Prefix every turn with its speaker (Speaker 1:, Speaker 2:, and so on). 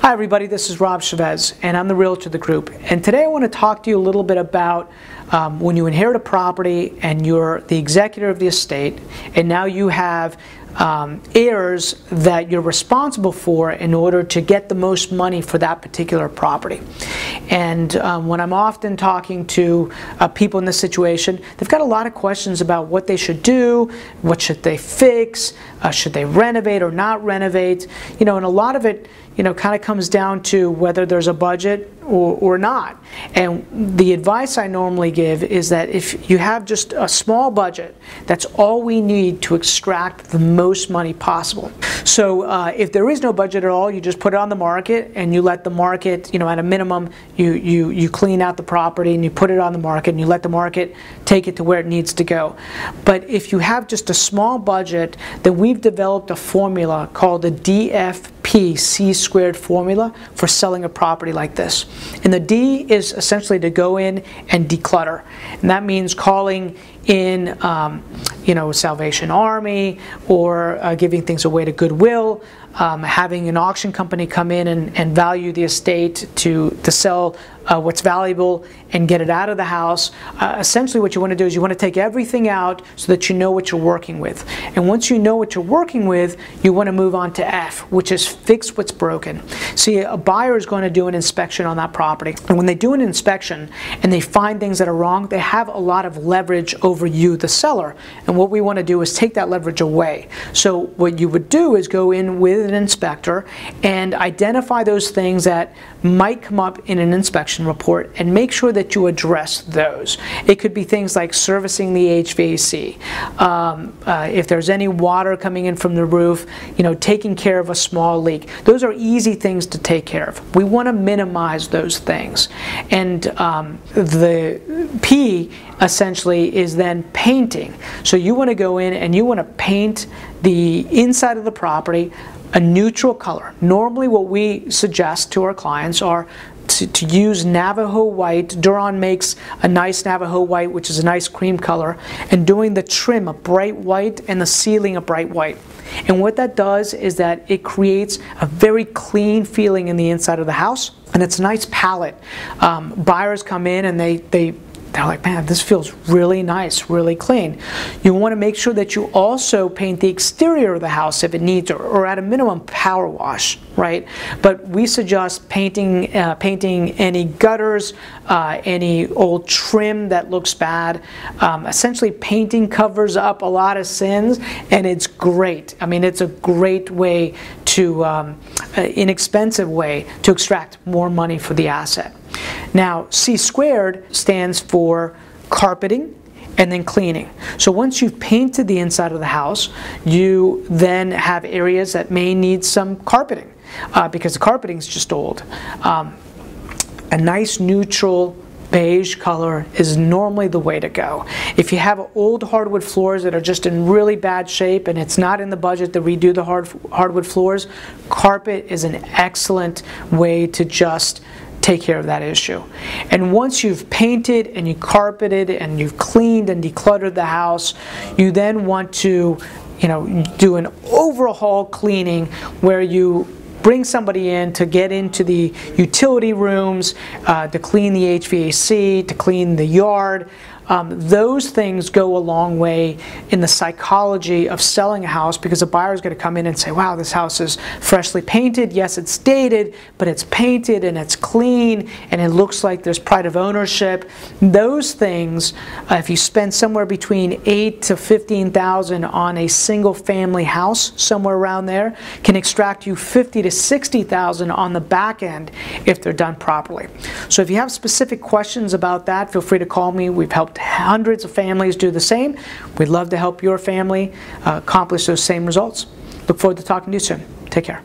Speaker 1: Hi everybody, this is Rob Chavez and I'm the realtor of the group, and today I want to talk to you a little bit about when you inherit a property and you're the executor of the estate and now you have heirs that you're responsible for in order to get the most money for that particular property. And when I'm often talking to people in this situation, they've got a lot of questions about what they should do, what should they fix, should they renovate or not renovate, and a lot of it kind of comes down to whether there's a budget or not. And the advice I normally give is that if you have just a small budget, that's all we need to extract the most money possible. So if there is no budget at all, you just put it on the market and you let the market, at a minimum, you clean out the property and you put it on the market and you let the market take it to where it needs to go. But if you have just a small budget, then we've developed a formula called the D.F.P.C² formula for selling a property like this. And the D is essentially to go in and declutter. And that means calling in Salvation Army, or giving things away to Goodwill, having an auction company come in and value the estate to sell what's valuable and get it out of the house. Essentially what you want to do is you want to take everything out so that you know what you're working with. And once you know what you're working with, you want to move on to F, which is fix what's broken. See, a buyer is going to do an inspection on that property. And when they do an inspection and they find things that are wrong, they have a lot of leverage over you, the seller. And what we want to do is take that leverage away. So what you would do is go in with an inspector and identify those things that might come up in an inspection report and make sure that you address those. It could be things like servicing the HVAC, if there's any water coming in from the roof, taking care of a small leak. Those are easy things to take care of. We want to minimize those things. And the P essentially is then painting. So you want to go in and you want to paint the inside of the property a neutral color. Normally what we suggest to our clients are to use Navajo white. Duron makes a nice Navajo white, which is a nice cream color, and doing the trim a bright white and the ceiling a bright white. And what that does is that it creates a very clean feeling in the inside of the house, and it's a nice palette. Buyers come in and they're like, man, this feels really nice, really clean. You want to make sure that you also paint the exterior of the house if it needs, or at a minimum power wash, right? But we suggest painting any gutters, any old trim that looks bad. Essentially, painting covers up a lot of sins, and it's great. I mean, it's a great way to, inexpensive way to extract more money for the asset. Now, C² stands for carpeting and then cleaning. So once you've painted the inside of the house, you then have areas that may need some carpeting because the carpeting is just old. A nice neutral beige color is normally the way to go. If you have old hardwood floors that are just in really bad shape and it's not in the budget to redo the hardwood floors, carpet is an excellent way to just take care of that issue. And once you've painted and you carpeted and you've cleaned and decluttered the house, you then want to do an overhaul cleaning where you bring somebody in to get into the utility rooms, to clean the HVAC, to clean the yard. Those things go a long way in the psychology of selling a house, because a buyer is going to come in and say, wow, this house is freshly painted. Yes, it's dated, but it's painted and it's clean and it looks like there's pride of ownership. Those things, if you spend somewhere between $8,000 to $15,000 on a single family house, somewhere around there, can extract you $50,000 to $60,000 on the back end if they're done properly. So if you have specific questions about that, feel free to call me. We've helped hundreds of families do the same. We'd love to help your family accomplish those same results. Look forward to talking to you soon. Take care.